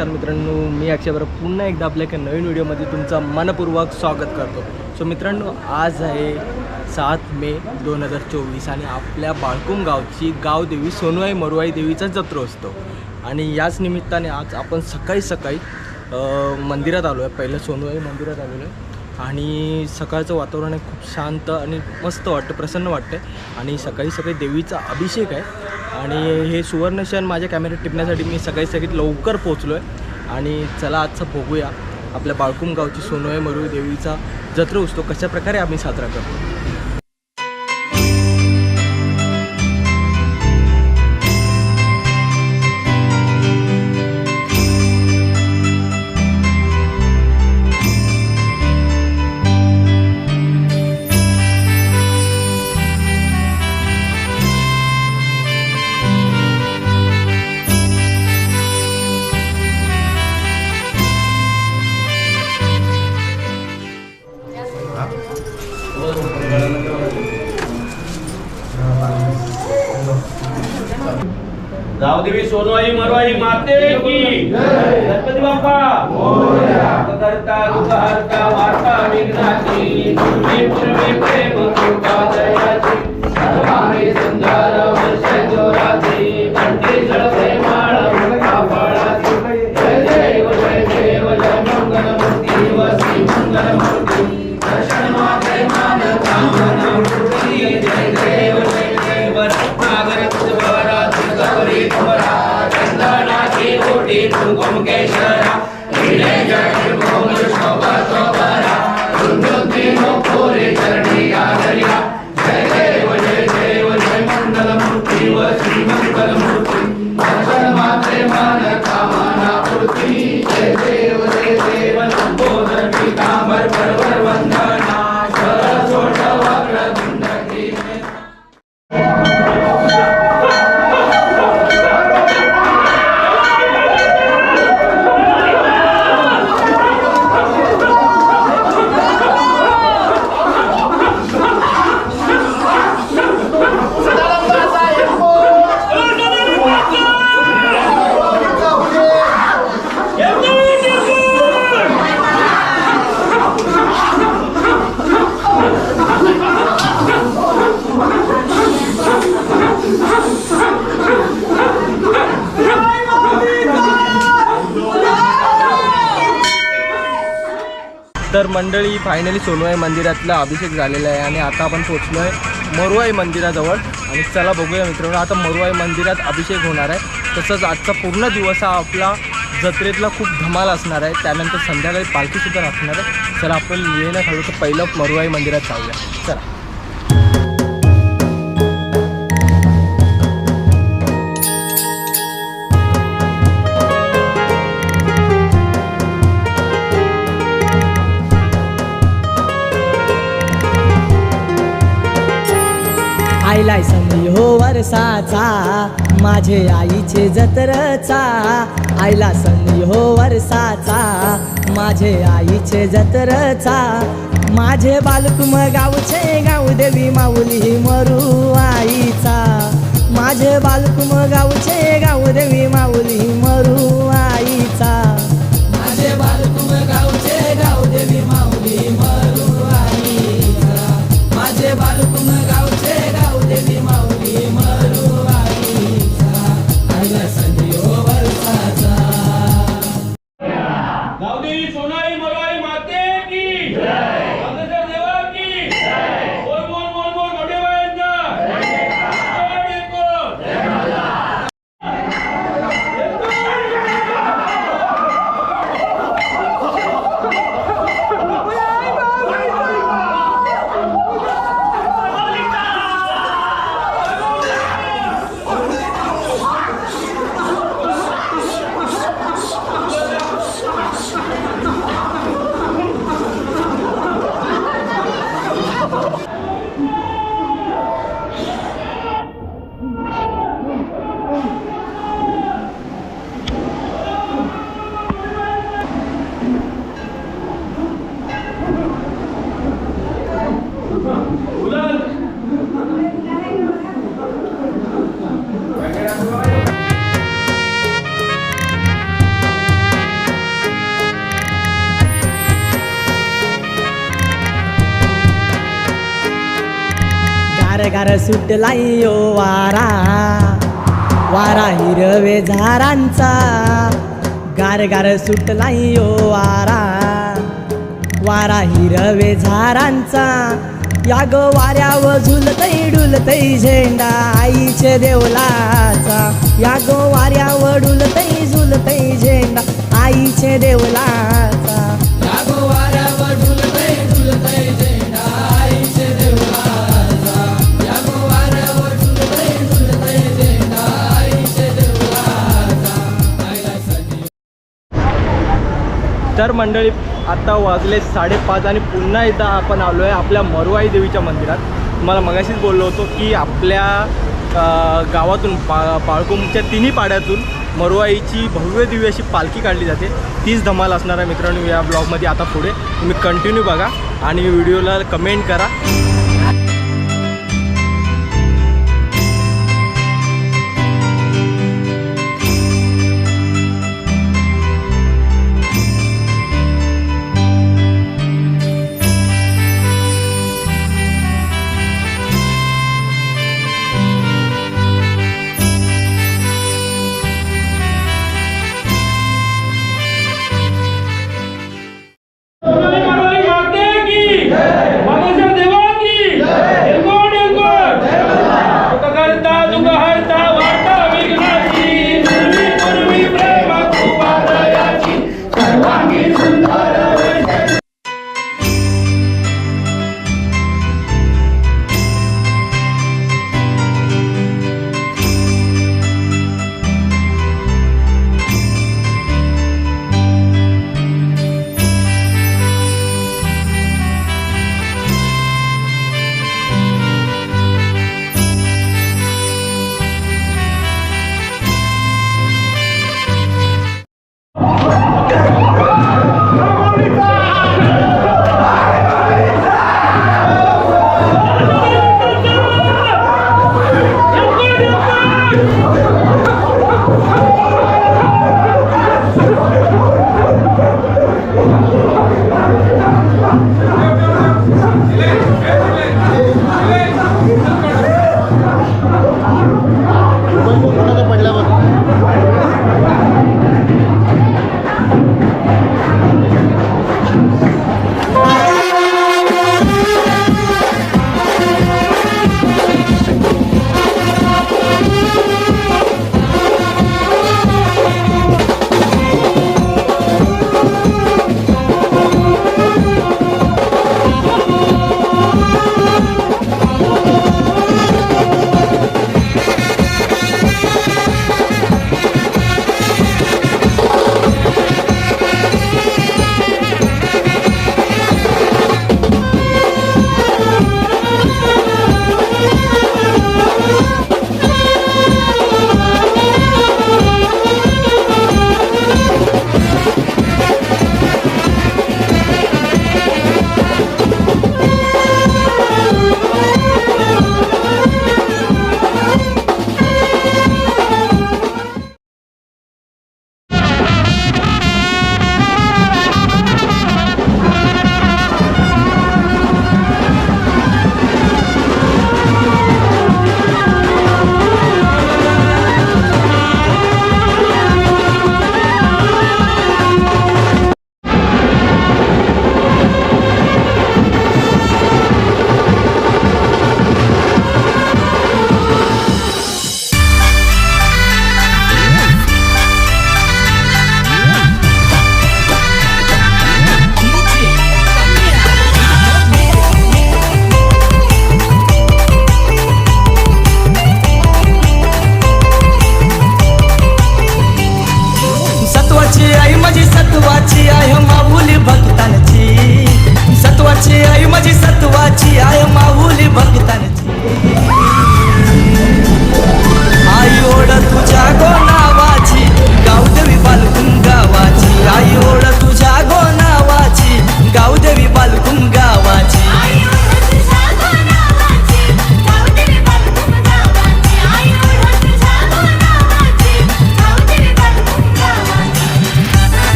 नमस्कार मित्रांनो, मी अक्षय बरोबर पुन्हा एकदा आपल्या एका नवीन व्हिडिओमध्ये तुमचं मनपूर्वक स्वागत करतो. सो मित्रांनो, आज आहे 7 मे 2024 आणि आपल्या बाळकुम गावची गावदेवी सोनूआई मरुआई देवीचा जत्रा असतो. आणि याच निमित्ताने आज आपण सकाळी मंदिरात आलो आहे. पहिलं सोनूआई मंदिरात आलेलो आहे आणि सकाळचं वातावरण आहे खूप शांत आणि मस्त वाटतं, प्रसन्न वाटतं. आणि सकाळी देवीचा अभिषेक आहे आणि हे सुवर्णक्षण माझ्या कॅमेऱ्यात टिपण्यासाठी मी सकाळी लवकर पोचलो आहे. आणि चला आजचं बघूया आपल्या बाळकुम गावची सोनूआई मरुआई देवीचा जत्रा उत्सव कशाप्रकारे आम्ही साजरा करतो. गावदेवी सोनूआई मरुआई माते की गणपती बाप्पा मोरया. करता दुःखहर्ता वार्ता विघ्नाची पूर्वी प्रेम कृपा दयाची सर्वांगी सुंदर वर्ष जोराची कंठी जळते माळ मुक्ता फळाची. जय देव जय मंगल मूर्ती वसी मंगल मूर्ती दर्शन माते मान कामना मूर्ती. जय देव नागर वराची गौरी तुमरा चंदनाची कोटी कुंकुम केशरा लीले जय गोम शोभा शोभरा दुर्गती मोरे चरणी आदरिया. जय देव जय मंगल मूर्ती वसी मंगल मूर्ती दर्शन मात्रे मान कामना पूर्ती. जय देव लंबोदर पीतांबर परवर वंदना सरस्वत वक्रतुंड तर मंडळी, फायनली सोनूआई मंदिरातला अभिषेक झालेला आहे आणि आता आपण पोचलो आहे मरुआई मंदिराजवळ. आणि चला बघूया मित्रांनो, आता मरुआई मंदिरात अभिषेक होणार आहे. तसंच आजचा पूर्ण दिवस हा आपला जत्रेतला खूप धमाल असणार आहे. त्यानंतर संध्याकाळी पालखीसुद्धा असणार आहे. चला आपण येणं खालू तर पहिलं मरुआई मंदिरात जाऊया. चला. आईला संधी हो वर्षाचा माझे आईचे जत्रचा. आईला संधी हो वर्षाचा माझे आईचे जत्रचा. माझे बालकुम गावचे गावदेवी माऊली मरुआईचा. माझे बालकुम गावचे गावदेवी माऊली मरुआईचा. माझे बालकुम गावचे गावदेवी माऊली मरुआईचा. माझे बालकुम गावचे गावदेवी माऊली मरुआईचा. आईला संधी हो वर्षाचा. गावदेवी सोनूआई मरुआई माते की जय. अग्रसर देवा की जय. बोल मोठे बाळांचा जय. गार सुटलाई ओ वारा, वारा हिरवे झाडांचा, गार गार सुटलाई ओ वारा, वारा हिरवे झाडांचा. या ग वाऱ्यावर झुलतई डुलतई झेंडा आईचे देवलाचा, या ग वाऱ्यावर डुलतई झुलतई झेंडा आईचे देवलाचा. या ग वाऱ्यावर डुलतई डुलतई झेंडा आईचे देवलाचा, या ग वाऱ्यावर डुलतई डुलतई झेंडा आईचे देवलाचा. तर मंडळी आता वाजले 5:30 आणि पुन्हा एकदा आपण आलो आहे आपल्या मरुआई देवीच्या मंदिरात. तुम्हाला मगाशीच बोललो होतो की आपल्या गावातून बाळकुंभच्या तिन्ही पाड्यातून मरुआईची भव्य दिव्य अशी पालखी काढली जाते. तीच धमाल असणार आहे मित्रांनो या ब्लॉगमध्ये. आता पुढे तुम्ही कंटिन्यू बघा आणि व्हिडिओला कमेंट करा. मरुआई माते की बाबासाहेब देवा की एलकोट एलकोट सुख करता दुःख हरता वार्ता विघ्नाची पूर्वी पूर्वी प्रेमा कृपा दयाची सर्वांगी सुंदर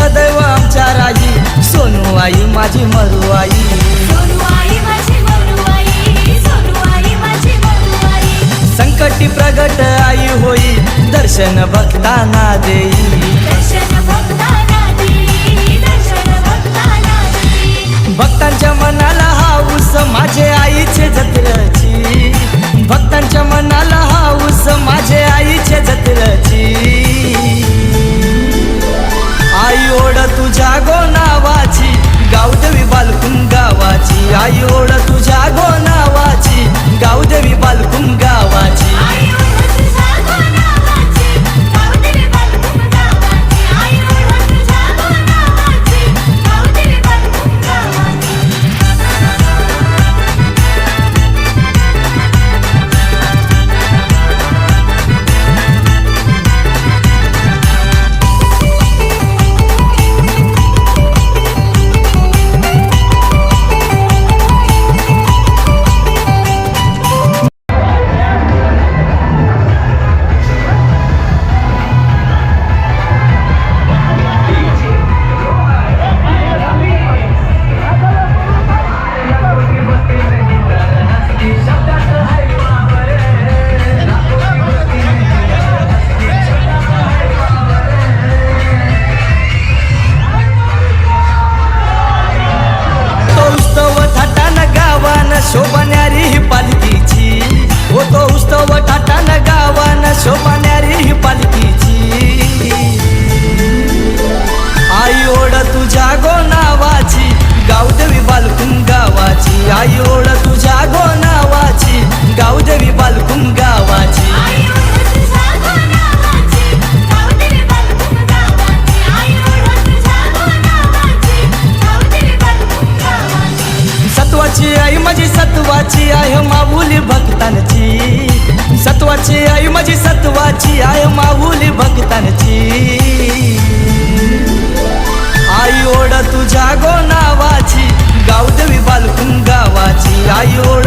सदैव आमच्या राही सोनू आई माझी मरू आई सोनू आई माझी मरू आई सोनू आई माझी मरू आई संकटी प्रगट आई होई दर्शन भक्तांना देई दर्शन भक्तांना देई दर्शन भक्तांना देई भक्तांच्या मनाला हाऊस माझे आईचे जत्रची भक्तांच्या मनाला हाऊस माझे आईचे जत्रची आई ओढ तुझ्या गो नावाची गावदेवी बालकुम गावाची आई ओढ तुझ्या गो नावाची गावदेवी बालकुम गावाची आई ओढ तुझ्या गोनावाची गावदेवी बालकुम गावाची आई ओढ तुझ्या गोनावाची गावदेवी बालकुम गावाची शोभण्यारी ही पालखीची हो तो उत्सव ठाटान गावान शोभण्यारी ही पालखीची आई ओढ तुझ्या गो नावाची गावदेवी बालकुम गावाची आई ओढ तुझ्या गो नावाची गावदेवी बालकुम गावाची आई ओढ तुझ्या गोनावाची गावदेवी बालकुम गावाची आई ओढ तुझ्या गोनावाची गावदेवी बालकुम गावाची सत्वाची आई माझी सत्वाची आहे माऊली भक्तांची सत्वाची आई माझी सत्वाची आहे माऊली भक्तांची आई ओढ तुझ्या गो नावाची गावदेवी बालकुम गावाची आई ओढ